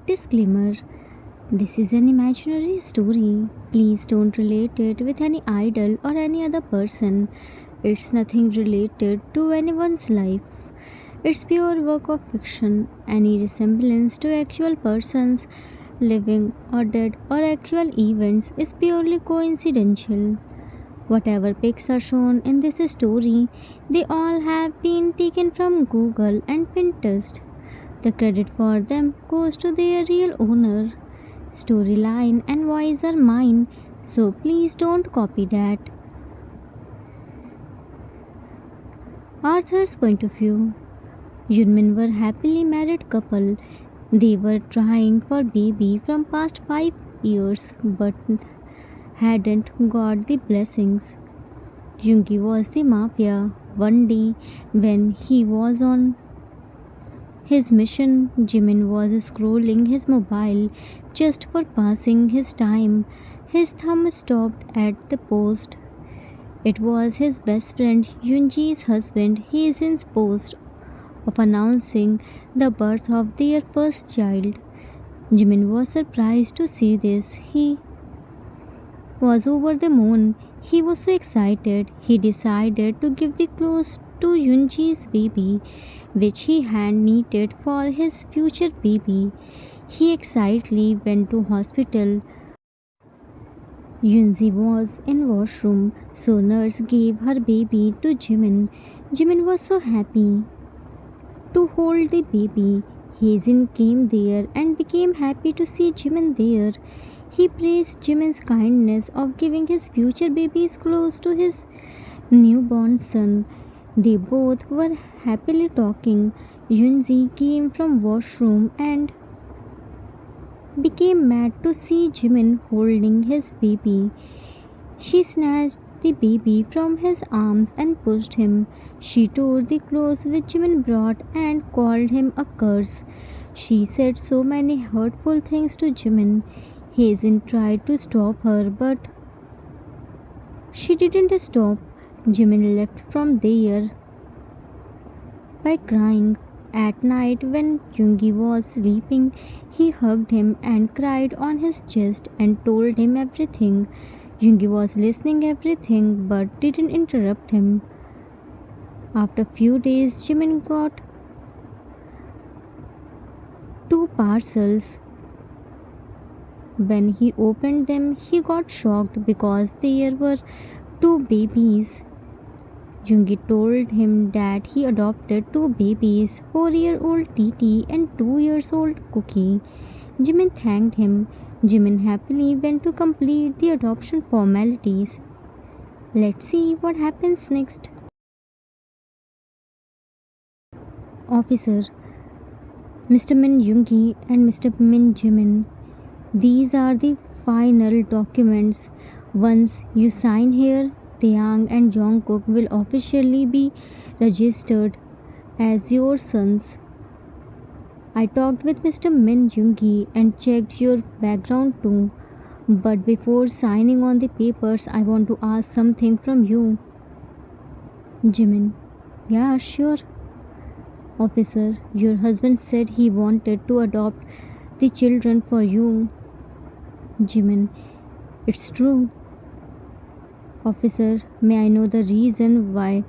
Disclaimer: this is an imaginary story. Please don't relate it with any idol or any other person. It's nothing related to anyone's life. It's pure work of fiction. Any resemblance to actual persons, living or dead, or actual events is purely coincidental. Whatever pics are shown in this story, they all have been taken from Google and Pinterest. The credit for them goes to their real owner. Storyline and voice are mine, so please don't copy that. Arthur's point of view. Yunmin were happily married couple. They were trying for baby from past 5 years but hadn't got the blessings. Yungi was the mafia. One day when he was on his mission, Jimin was scrolling his mobile just for passing his time. His thumb stopped at the post. It was his best friend Yunji's husband Hazen's post of announcing the birth of their first child. Jimin was surprised to see this. He was over the moon. He was so excited. He decided to give the clothes to Yunji's baby, which he hand knitted for his future baby. He excitedly went to hospital. Yunji was in washroom, so nurse gave her baby to Jimin. Jimin was so happy to hold the baby. Hazen came there and became happy to see Jimin there. He praised Jimin's kindness of giving his future baby's clothes to his newborn son. They both were happily talking. Yunji came from washroom and became mad to see Jimin holding his baby. She snatched the baby from his arms and pushed him. She tore the clothes which Jimin brought and called him a curse. She said so many hurtful things to Jimin. Hazen tried to stop her, but she didn't stop. Jimin left from there by crying. At night, when Yoongi was sleeping, he hugged him and cried on his chest and told him everything. Yoongi was listening everything but didn't interrupt him. After few days, Jimin got 2 parcels. When he opened them, he got shocked because there were 2 babies. Yoongi told him that he adopted 2 babies, 4-year-old Titi and 2 years old Cookie. Jimin thanked him. Jimin happily went to complete the adoption formalities. Let's see what happens next. Officer: Mr. Min Yoongi and Mr. Min Jimin. These are the final documents. Once you sign here, Taeyang and Jungkook will officially be registered as your sons. I talked with Mr. Min Yoongi and checked your background too. But before signing on the papers, I want to ask something from you. Jimin: Yeah, sure. Officer: Your husband said he wanted to adopt the children for you. Jimin: It's true. Officer: May I know the reason why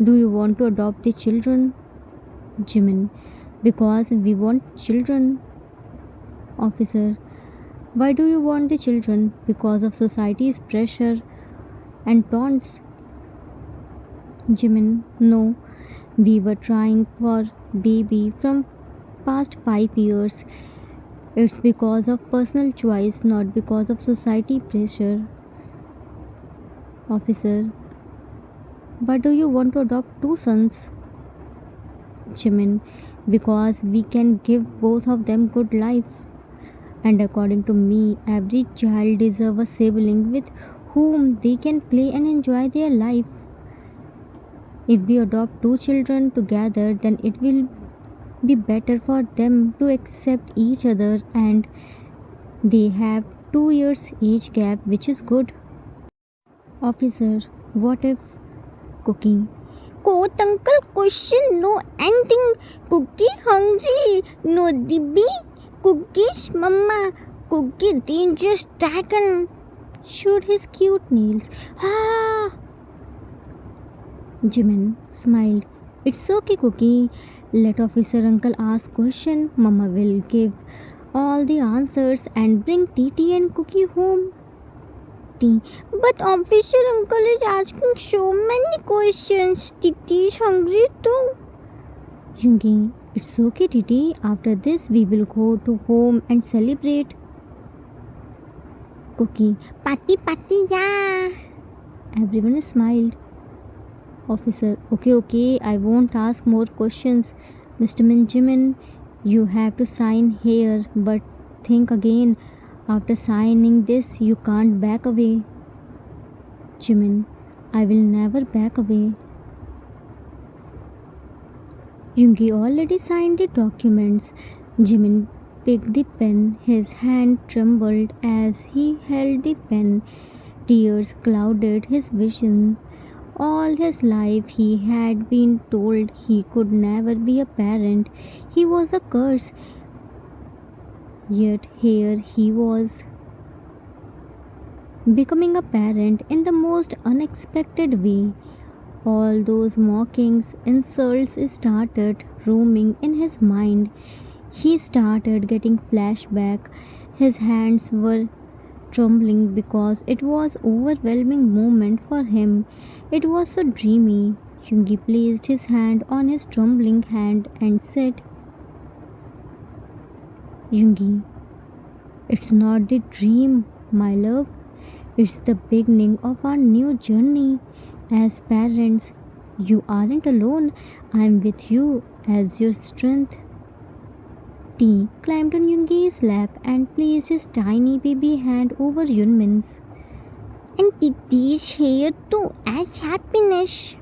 do you want to adopt the children? Jimin: Because we want children. Officer: Why do you want the children? Because of society's pressure and taunts. Jimin: No, we were trying for baby from past 5 years. It's because of personal choice, not because of society pressure. Officer: Why do you want to adopt 2 sons? Jimin: Because we can give both of them good life. And according to me, every child deserves a sibling with whom they can play and enjoy their life. If we adopt 2 children together, then it will be better for them to accept each other, and they have 2 years age gap, which is good. Officer: What if Cookie? Quote uncle question, no ending. Cookie hungry, no dibby. Cookies, Mama. Cookie dangerous dragon. Showed his cute nails. Ah! Jimin smiled. It's okay, Cookie. Let officer uncle ask question. Mama will give all the answers and bring Titi and Cookie home. Tea. But officer uncle is asking so many questions. Titi is hungry too. Yungi, it's okay, Titi. After this, we will go to home and celebrate. Cookie. Party, yeah. Everyone smiled. Officer. Okay, I won't ask more questions. Mr. Jimin, you have to sign here, but think again. After signing this, you can't back away. Jimin, I will never back away. Yoongi already signed the documents. Jimin picked the pen. His hand trembled as he held the pen. Tears clouded his vision. All his life he had been told he could never be a parent. He was a curse. Yet here he was, becoming a parent in the most unexpected way. All those mockings, insults started roaming in his mind. He started getting flashback. His hands were trembling because it was overwhelming moment for him. It was so dreamy. Yoongi placed his hand on his trembling hand and said, Yoongi, it's not the dream, my love. It's the beginning of our new journey. As parents, you aren't alone. I'm with you as your strength. T climbed on Yoongi's lap and placed his tiny baby hand over Yunmin's. And Titi's here too as happiness.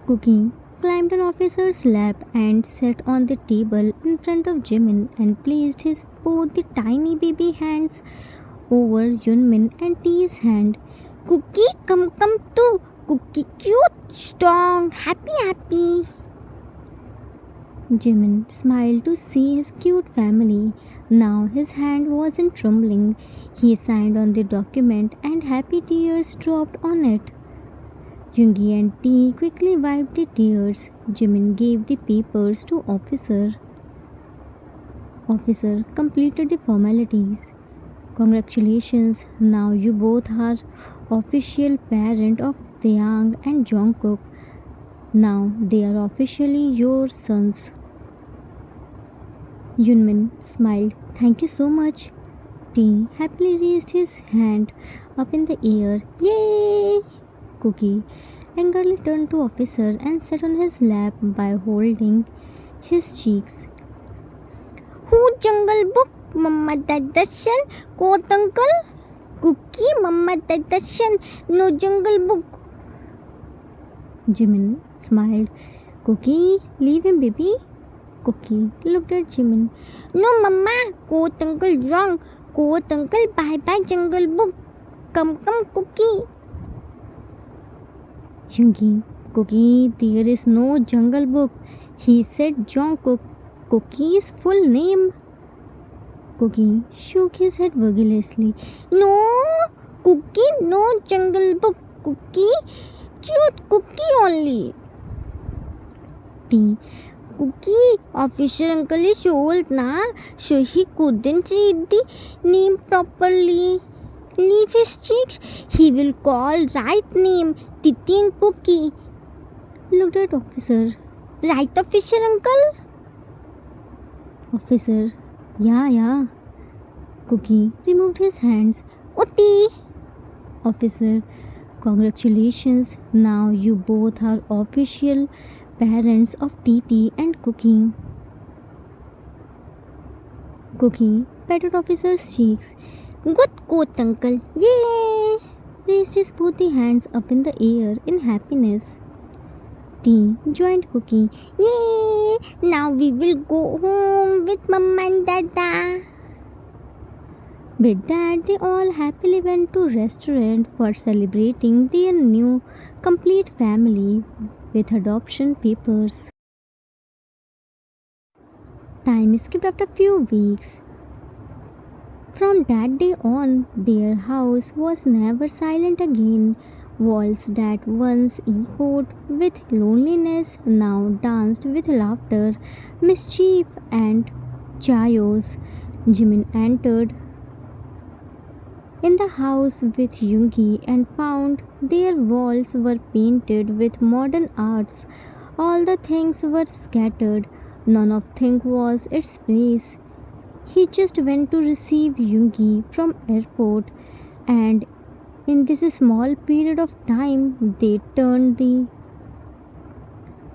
Cookie climbed on officer's lap and sat on the table in front of Jimin and placed his both the tiny baby hands over Yunmin and T's hand. Cookie, come too. Cookie cute, strong, happy. Jimin smiled to see his cute family. Now his hand wasn't trembling. He signed on the document and happy tears dropped on it. Yoongi and T quickly wiped the tears. Jimin gave the papers to officer. Officer completed the formalities. Congratulations, now you both are official parent of Taeyang and Jungkook. Now they are officially your sons. Yunmin smiled. Thank you so much. T happily raised his hand up in the air. Yay! Cookie angrily turned to officer and sat on his lap by holding his cheeks. Who Jungle Book? Mama Darshan? Quote uncle? Cookie, Mama Darshan, no Jungle Book. Jimin smiled. Cookie, leave him, baby. Cookie looked at Jimin. No, Mama, quote uncle wrong. Quote uncle, bye Jungle Book. Come, Cookie. Yoongi, Cookie, there is no Jungle Book. He said Jungkook. Cookie's full name. Cookie shook his head vigorously. No, Cookie, no Jungle Book. Cookie, cute Cookie only. T. Cookie, officer uncle is old na, so he couldn't read the name properly. Leave his cheeks, he will call right name, Titi and Cookie. Looked at officer. Right, officer uncle? Officer, yeah. Cookie removed his hands. Utti. Officer, congratulations, now you both are official parents of Titi and Cookie. Cookie patted officer's cheeks. Good quote, uncle. Yay! Raised his both the hands up in the air in happiness. T joined Cookie. Yay! Now we will go home with Mama and Dada. With that, they all happily went to restaurant for celebrating their new complete family with adoption papers. Time skipped after few weeks. From that day on, their house was never silent again. Walls that once echoed with loneliness now danced with laughter, mischief, and chaos. Jimin entered in the house with Yoongi and found their walls were painted with modern arts. All the things were scattered. None of thing was its place. He just went to receive Yoongi from airport, and in this small period of time they turned the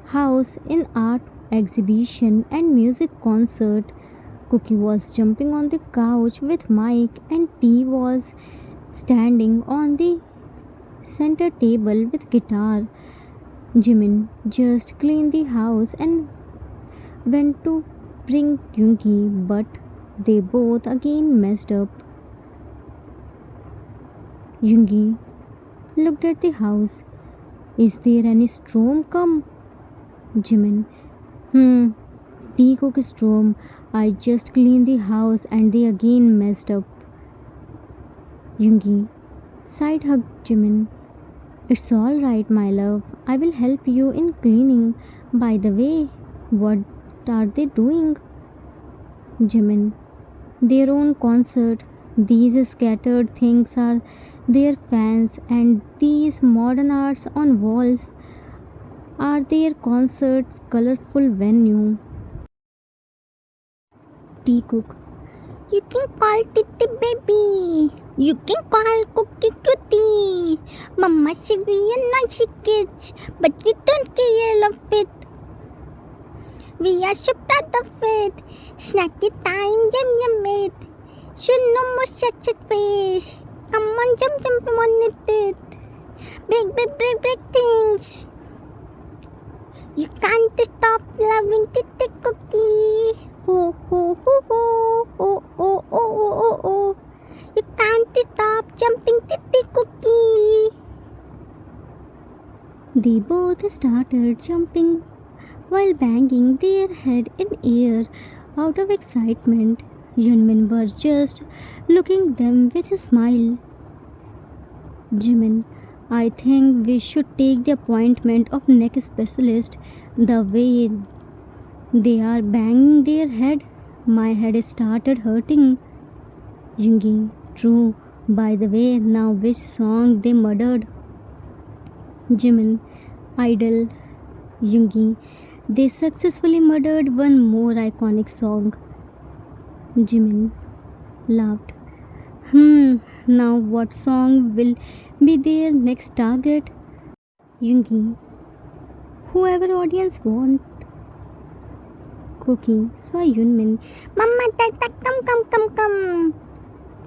house in art exhibition and music concert. Cookie was jumping on the couch with Mike, and T was standing on the center table with guitar. Jimin just cleaned the house and went to bring Yoongi, but they both again messed up. Yoongi looked at the house. Is there any storm come? Jimin. Tea cook storm. I just cleaned the house and they again messed up. Yoongi side hugged Jimin. It's alright, my love. I will help you in cleaning. By the way, what are they doing? Jimin. Their own concert. These scattered things are their fans, and these modern arts on walls are their concert's colorful venue. Tea cook. You can call Titi baby. You can call Cookie cutie. Mama should be a nice kids, but we don't care of it. We are so proud of it. Snacky time, yum it. Should no more such a face. Come on, jump on it. Break things. You can't stop loving Titi Cookie. Ho ho ho ho oh oh oh oh oh oh. You can't stop jumping Titi Cookie. They both started jumping while banging their head in air out of excitement. Yunmin was just looking them with a smile. Jimin, I think we should take the appointment of neck specialist. The way they are banging their head, my head started hurting. Yoongi, true. By the way, now which song they murdered? Jimin, Idol. Yoongi, they successfully murdered one more iconic song. Jimin laughed. Now what song will be their next target? Yoongi, whoever audience want. Cookie, saw Yunmin. Mama, tata, come.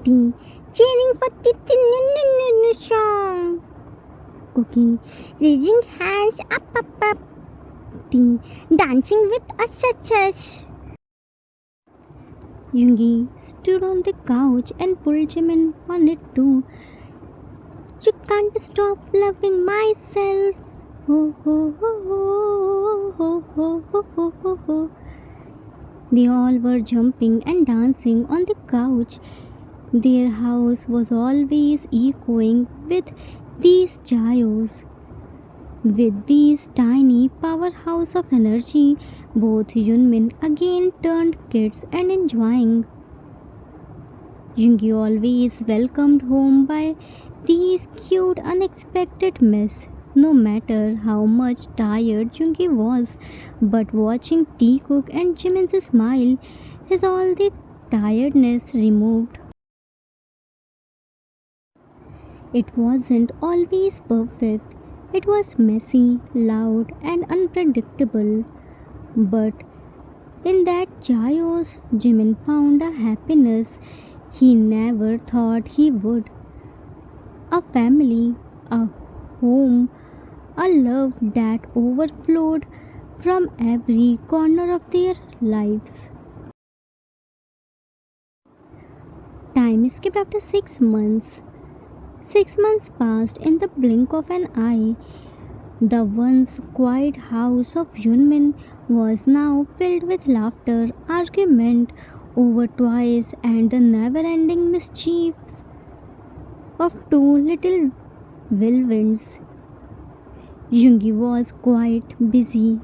T, cheering for Titi new song. Cookie, raising hands up. T, dancing with us. Yoongi stood on the couch and pulled Jimin on it too. You can't stop loving myself. Ho ho ho ho ho ho ho ho ho ho. They all were jumping and dancing on the couch. Their house was always echoing with these chaos. With these tiny powerhouse of energy, both Yunmin again turned kids and enjoying. Yoongi always welcomed home by these cute unexpected mess. No matter how much tired Yoongi was, but watching Tea cook and Jimin's smile is all the tiredness removed. It wasn't always perfect. It was messy, loud, and unpredictable. But in that chaos, Jimin found a happiness he never thought he would. A family, a home, a love that overflowed from every corner of their lives. Time skipped after 6 months. 6 months passed in the blink of an eye. The once quiet house of Yunmin was now filled with laughter, argument over toys, and the never ending mischiefs of two little whirlwinds. Yungi was quite busy.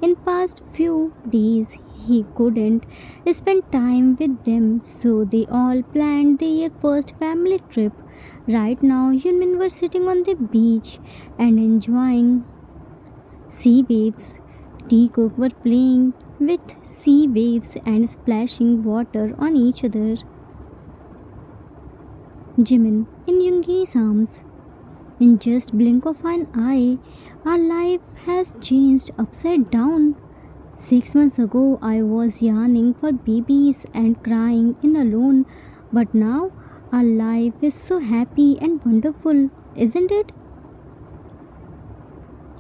In past few days he couldn't spend time with them, so they all planned their first family trip. Right now Yunmin was sitting on the beach and enjoying sea waves. Teacock were playing with sea waves and splashing water on each other. Jimin in Yungi's arms. In just blink of an eye, our life has changed upside down. 6 months ago, I was yearning for babies and crying in alone, but now our life is so happy and wonderful, isn't it?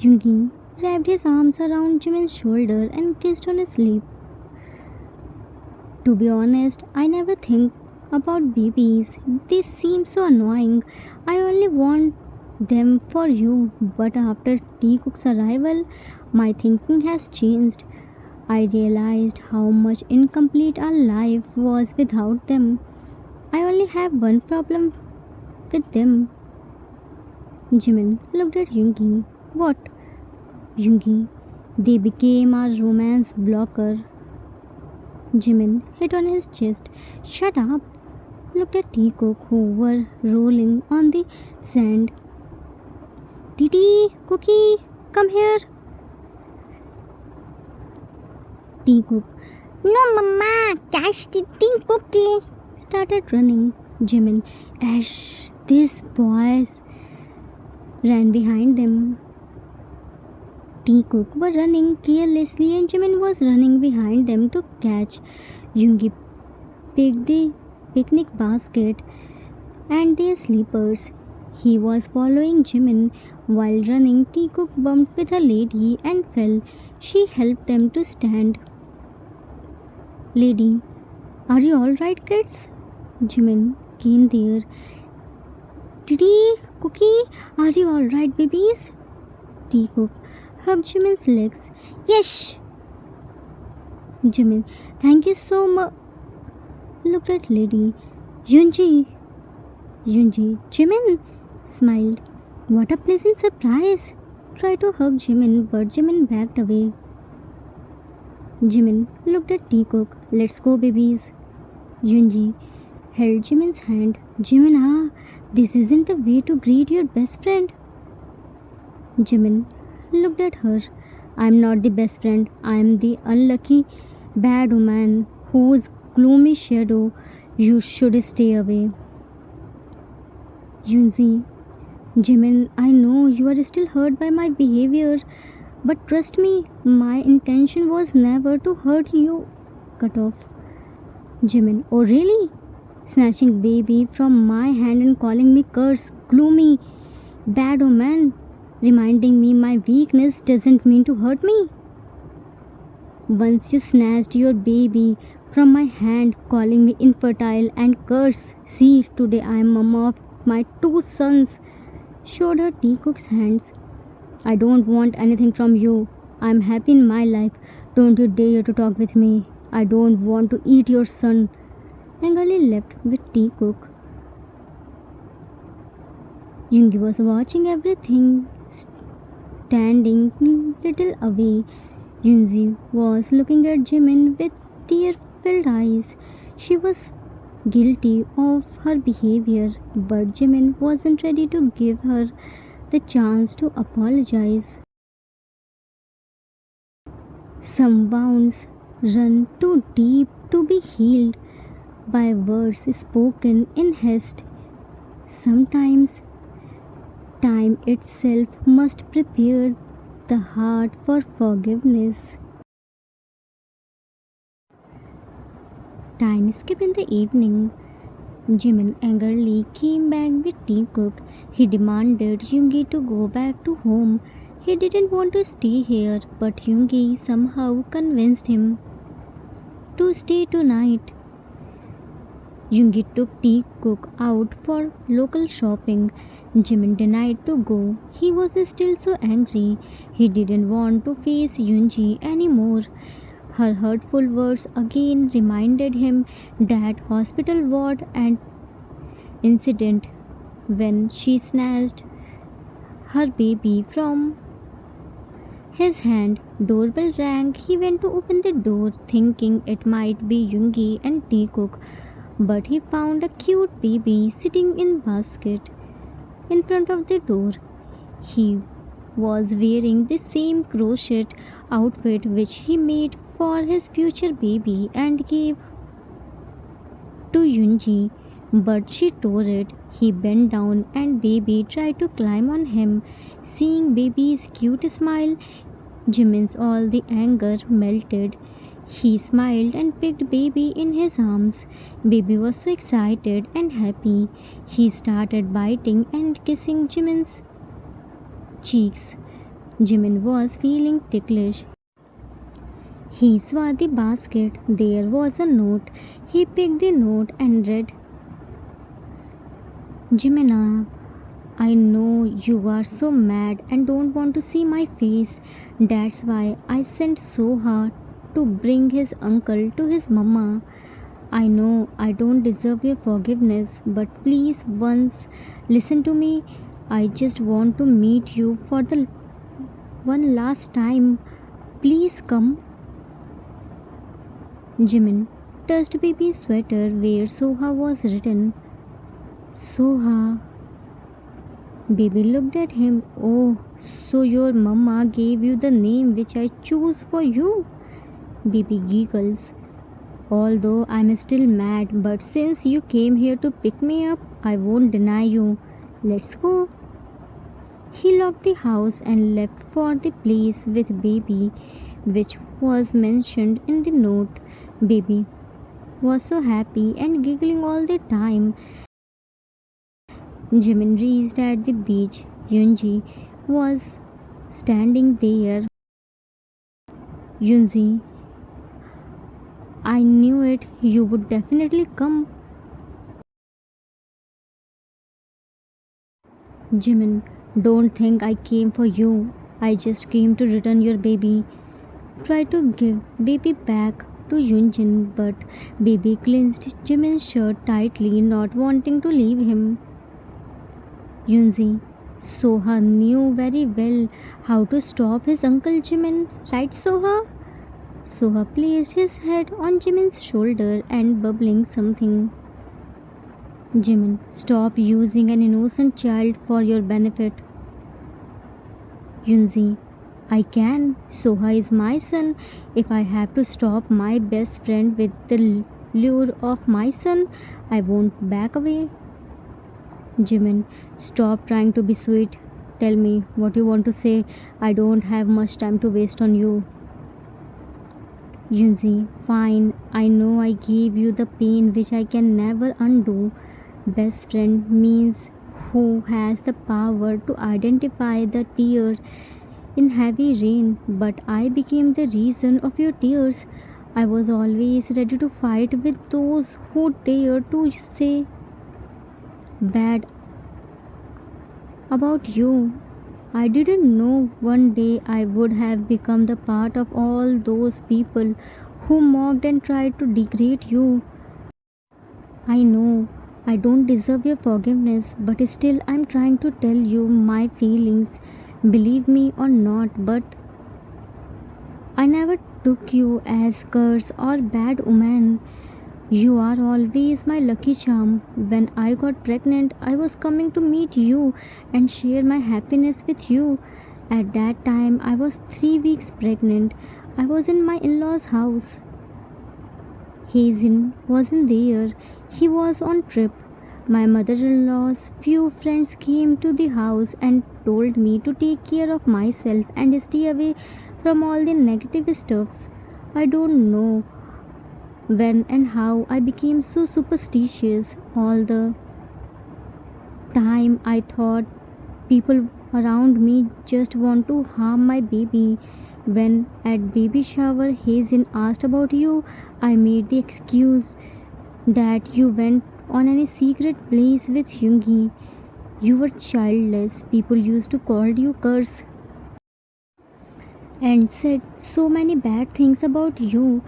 Yungi wrapped his arms around Jimin's shoulder and kissed on his lip. To be honest, I never think about babies. They seem so annoying. I only want them for you, but after Teacook's arrival, my thinking has changed. I realized how much incomplete our life was without them. I only have one problem with them. Jimin looked at Yungi. What? Yungi. They became our romance blocker. Jimin hit on his chest. Shut up. Looked at Teacock who were rolling on the sand. Titi, Cookie, come here. Teacock. No, Mama, catch the thing, Cookie. Started running. Jimin. Ash, these boys ran behind them. Teacock were running carelessly and Jimin was running behind them to catch. Yungi picked the picnic basket and their sleepers. He was following Jimin while running. Teacock bumped with a lady and fell. She helped them to stand. Lady, are you alright, kids? Jimin came there. Didi, Cookie, are you alright, babies? Teacock hugged Jimin's legs. Yes! Jimin, thank you so much. Looked at Lady. Yunji. Jimin smiled. What a pleasant surprise. Tried to hug Jimin, but Jimin backed away. Jimin looked at Teacock. Let's go, babies. Yunji held Jimin's hand. Jimin, this isn't the way to greet your best friend. Jimin looked at her. I'm not the best friend. I'm the unlucky bad woman whose gloomy shadow you should stay away. Yunji, Jimin, I know you are still hurt by my behavior, but trust me, my intention was never to hurt you. Cut off. Jimin, oh really? Snatching baby from my hand and calling me curse, gloomy, bad omen, reminding me my weakness doesn't mean to hurt me. Once you snatched your baby from my hand, calling me infertile and curse. See, today I am mama of my two sons. Showed her Teacock's hands. I don't want anything from you. I am happy in my life. Don't you dare to talk with me. I don't want to eat your son. Angrily left with Teacock. Yungi was watching everything, standing little away. Yunji was looking at Jimin with tear-filled eyes. She was guilty of her behavior, but Jimin wasn't ready to give her the chance to apologize. Some wounds run too deep to be healed by words spoken in haste. Sometimes time itself must prepare the heart for forgiveness. Time skipped in the evening. Jimin angrily came back with Teacock. He demanded Yoongi to go back to home. He didn't want to stay here, but Yoongi somehow convinced him to stay tonight. Yoongi took Teacock out for local shopping. Jimin denied to go. He was still so angry. He didn't want to face Yunji anymore. Her hurtful words again reminded him that hospital ward and incident when she snatched her baby from his hand. Doorbell rang. He went to open the door, thinking it might be Yoongi and Taekook, but he found a cute baby sitting in basket in front of the door. He was wearing the same crochet outfit which he made for his future baby and gave to Yunji, but she tore it. He bent down and baby tried to climb on him. Seeing baby's cute smile, Jimin's all the anger melted. He smiled and picked baby in his arms. Baby was so excited and happy. He started biting and kissing Jimin's cheeks. Jimin was feeling ticklish. He saw the basket. There was a note. He picked the note and read, Jimena, I know you are so mad and don't want to see my face. That's why I sent Soha to bring his uncle to his mama. I know I don't deserve your forgiveness, but please once listen to me. I just want to meet you for the one last time. Please come. Jimin touched baby's sweater where Soha was written. Soha. Baby looked at him. Oh, so your mama gave you the name which I choose for you? Baby giggles. Although I'm still mad, but since you came here to pick me up, I won't deny you. Let's go. He locked the house and left for the place with baby, which was mentioned in the note. Baby was so happy and giggling all the time. Jimin reached at the beach. Yunji was standing there. Yunji, I knew it. You would definitely come. Jimin, don't think I came for you. I just came to return your baby. Try to give baby back to Yunjin, but baby clenched Jimin's shirt tightly, not wanting to leave him. Yunzi, Soha knew very well how to stop his uncle Jimin, right Soha? Soha placed his head on Jimin's shoulder and bubbling something. Jimin, stop using an innocent child for your benefit. Yunzi, I can. Soha is my son. If I have to stop my best friend with the lure of my son, I won't back away. Jimin, stop trying to be sweet. Tell me what you want to say. I don't have much time to waste on you. Yunzi, fine. I know I gave you the pain which I can never undo. Best friend means who has the power to identify the tear in heavy rain, but I became the reason of your tears. I was always ready to fight with those who dare to say bad about you. I didn't know one day I would have become the part of all those people who mocked and tried to degrade you. I know I don't deserve your forgiveness, but still I'm trying to tell you my feelings. Believe me or not, but I never took you as curse or bad woman. You are always my lucky charm. When I got pregnant, I was coming to meet you and share my happiness with you. At that time, I was 3 weeks pregnant. I was in my in law's house. Hazen wasn't there, he was on trip. My mother in law's few friends came to the house and told me to take care of myself and stay away from all the negative stuffs. I don't know when and how I became so superstitious. All the time I thought people around me just want to harm my baby. When at baby shower Hazen asked about you, I made the excuse that you went on any secret place with Hyungi. You were childless. People used to call you curse and said so many bad things about you.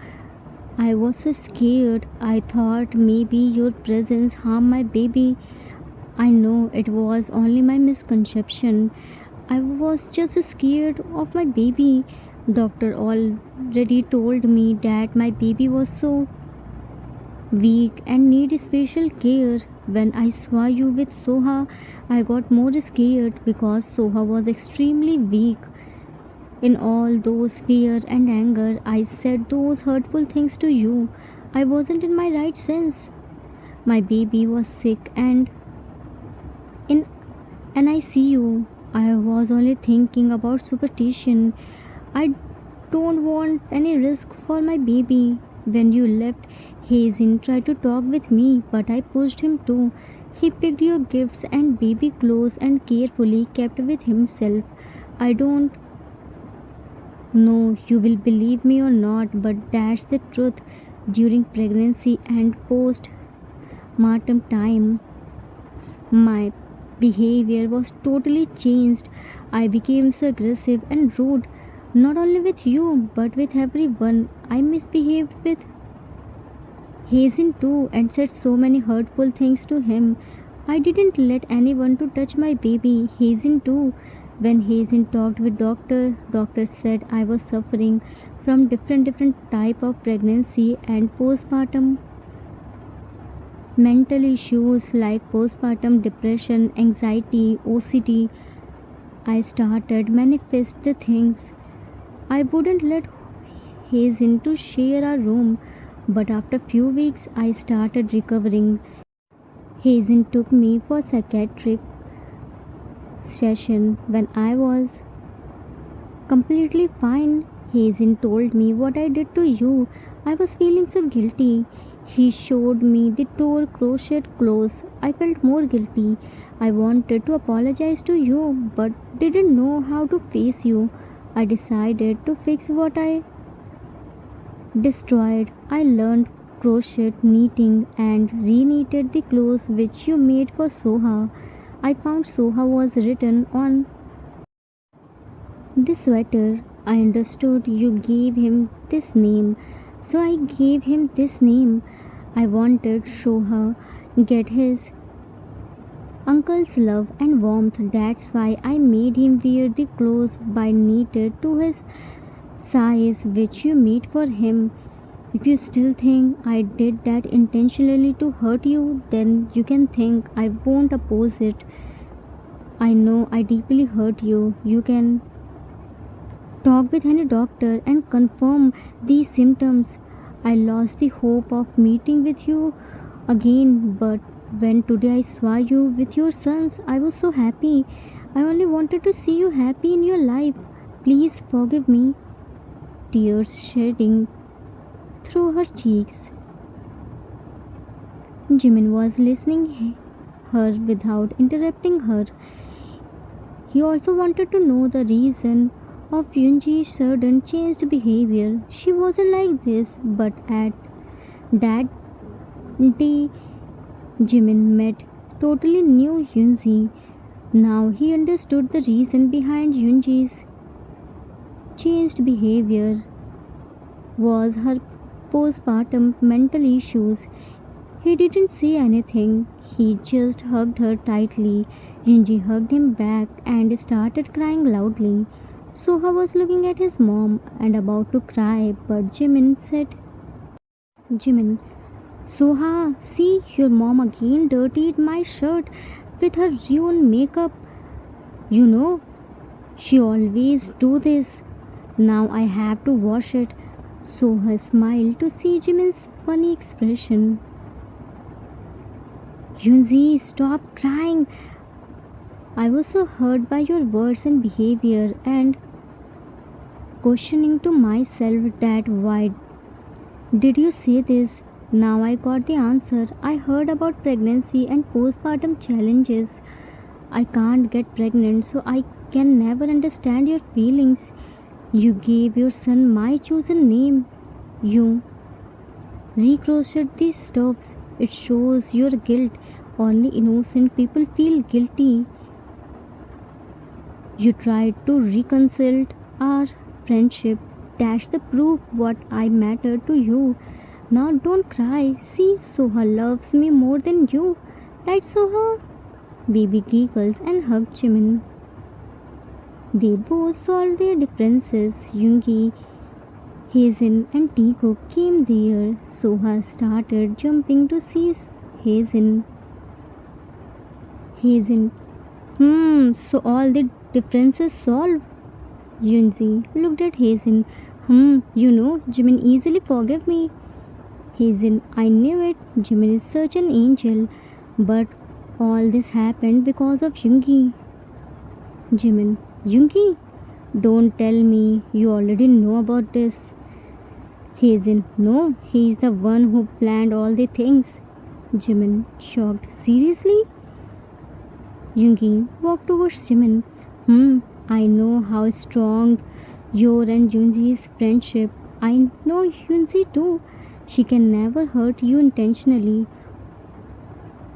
I was so scared. I thought maybe your presence harmed my baby. I know it was only my misconception. I was just scared of my baby. Doctor already told me that my baby was so weak and need special care. When I saw you with Soha, I got more scared because Soha was extremely weak. In all those fear and anger, I said those hurtful things to you. I wasn't in my right sense. My baby was sick in an ICU. I was only thinking about superstition. I don't want any risk for my baby. When you left, Hazen tried to talk with me, but I pushed him too. He picked your gifts and baby clothes and carefully kept with himself. I don't know you will believe me or not, but that's the truth. During pregnancy and postpartum time, my behavior was totally changed. I became so aggressive and rude, not only with you but with everyone. I misbehaved with Hazen too and said so many hurtful things to him. I didn't let anyone to touch my baby. Hazen too. When Hazen talked with doctor said I was suffering from different type of pregnancy and postpartum mental issues like postpartum depression, anxiety, OCD. I started manifest the things. I wouldn't let Hazen to share our room, but after few weeks I started recovering. Hazen took me for psychiatric session when I was completely fine. Hazen told me what I did to you. I was feeling so guilty. He showed me the torn crochet clothes. I felt more guilty. I wanted to apologize to you but didn't know how to face you. I decided to fix what I destroyed. I learned crochet, knitting, and re-knitted the clothes which you made for Soha. I found Soha was written on the sweater. I understood you gave him this name, so I gave him this name. I wanted Soha get his uncle's love and warmth. That's why I made him wear the clothes by knitted to his size which you made for him. If you still think I did that intentionally to hurt you, then you can think I won't oppose it. I know I deeply hurt you. You can talk with any doctor and confirm these symptoms. I lost the hope of meeting with you again, but when today I saw you with your sons, I was so happy. I only wanted to see you happy in your life. Please forgive me. Tears shedding through her cheeks. Jimin was listening her without interrupting her. He also wanted to know the reason of Yunji's sudden changed behavior. She wasn't like this, but at that day, Jimin met totally new Yunji. Now he understood the reason behind Yunji's changed behavior was her postpartum mental issues. He didn't say anything, he just hugged her tightly. Yunji hugged him back and started crying loudly. Soha was looking at his mom and about to cry, but Jimin said, Jimin, Soha, see your mom again dirtied my shirt with her ruined makeup. You know, she always do this. Now I have to wash it. Soha smiled to see Jimin's funny expression. Yunzi, stop crying. I was so hurt by your words and behavior and questioning to myself that why did you say this? Now I got the answer. I heard about pregnancy and postpartum challenges. I can't get pregnant, so I can never understand your feelings. You gave your son my chosen name. You recrocheted these stuffs. It shows your guilt. Only innocent people feel guilty. You tried to reconcile our friendship. That's the proof what I matter to you. Now don't cry. See, Soha loves me more than you. Right, Soha? Baby giggles and hugged Jimin. They both solved their differences. Yoongi, Hazen, and Tico came there. Soha started jumping to see Hazen. Hazen. So all the differences solved? Yunzi looked at Hazen. Jimin easily forgave me. Hazen, I knew it. Jimin is such an angel. But all this happened because of Yoongi. Jimin, Yoongi? Don't tell me you already know about this. Hazen, no, he's the one who planned all the things. Jimin, shocked. Seriously? Yoongi walked towards Jimin. I know how strong your and Yunji's friendship. I know Yunji too. She can never hurt you intentionally.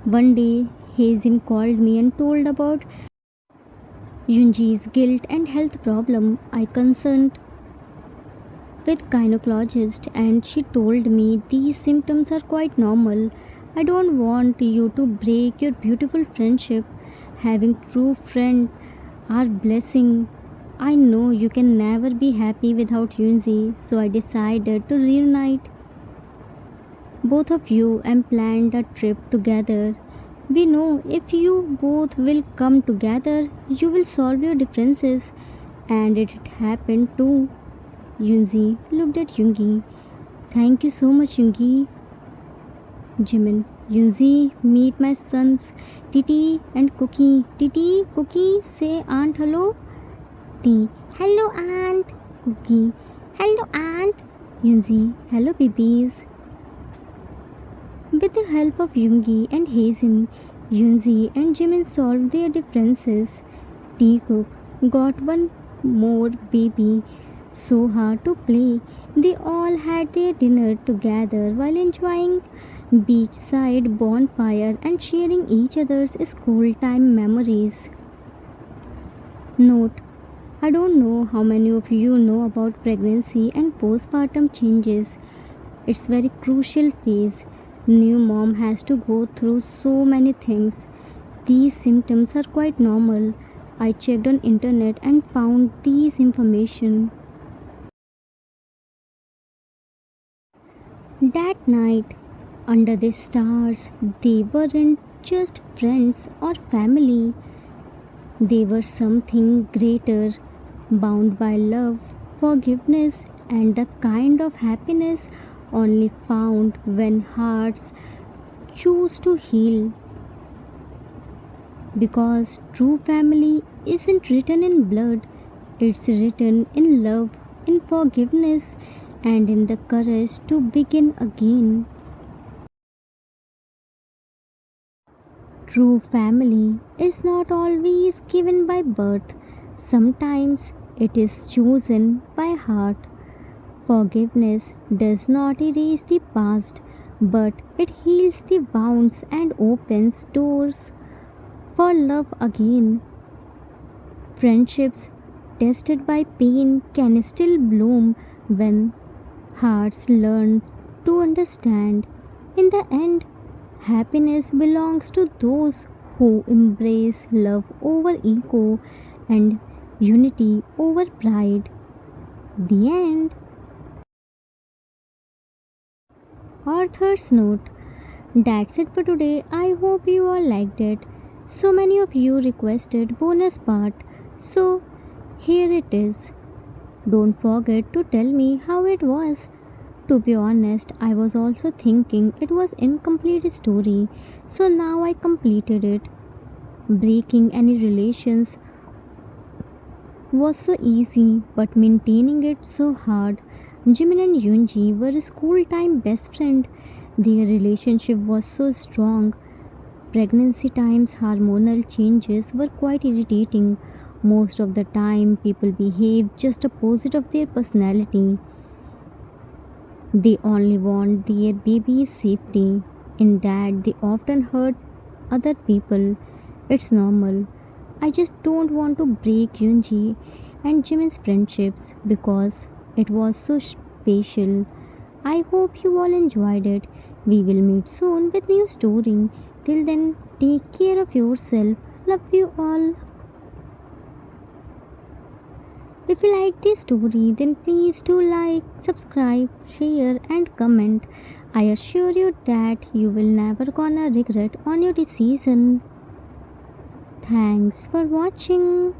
One day, Hazen called me and told about Yunji's guilt and health problem. I consulted with gynecologist and she told me these symptoms are quite normal. I don't want you to break your beautiful friendship. Having true friend are blessing. I know you can never be happy without Yunzi, so I decided to reunite both of you and planned a trip together. We know if you both will come together, you will solve your differences. And it happened too. Yunzi looked at Yungi. Thank you so much, Yungi. Jimin, Yunzi, meet my sons, Titi and Cookie. Titi, Cookie, say aunt hello. T, hello aunt. Cookie, hello aunt. Yunzi, hello babies. With the help of Yoongi and Hazen, Yunzi and Jimin solved their differences. Teacock got one more baby, Soha, to play. They all had their dinner together while enjoying beachside bonfire and sharing each other's school time memories. Note: I don't know how many of you know about pregnancy and postpartum changes. It's very crucial phase. New mom has to go through so many things. These symptoms are quite normal. I checked on internet and found these information. That night, under the stars, they weren't just friends or family. They were something greater, bound by love, forgiveness, and the kind of happiness only found when hearts choose to heal. Because true family isn't written in blood, it's written in love, in forgiveness, and in the courage to begin again. True family is not always given by birth, sometimes it is chosen by heart. Forgiveness does not erase the past, but it heals the wounds and opens doors for love again. Friendships tested by pain can still bloom when hearts learn to understand. In the end, happiness belongs to those who embrace love over ego and unity over pride. The end. Author's note. That's it for today. I hope you all liked it. So many of you requested bonus part. So here it is. Don't forget to tell me how it was. To be honest, I was also thinking it was incomplete story. So now I completed it. Breaking any relations was so easy, but maintaining it so hard. Jimin and Yunji were school time best friend. Their relationship was so strong. Pregnancy times hormonal changes were quite irritating. Most of the time people behave just opposite of their personality. They only want their baby's safety. In that they often hurt other people. It's normal. I just don't want to break Yunji and Jimin's friendships because it was so special. I hope you all enjoyed it. We will meet soon with new story. Till then, take care of yourself. Love you all. If you like this story, then please do like, subscribe, share, and comment. I assure you that you will never gonna regret on your decision. Thanks for watching.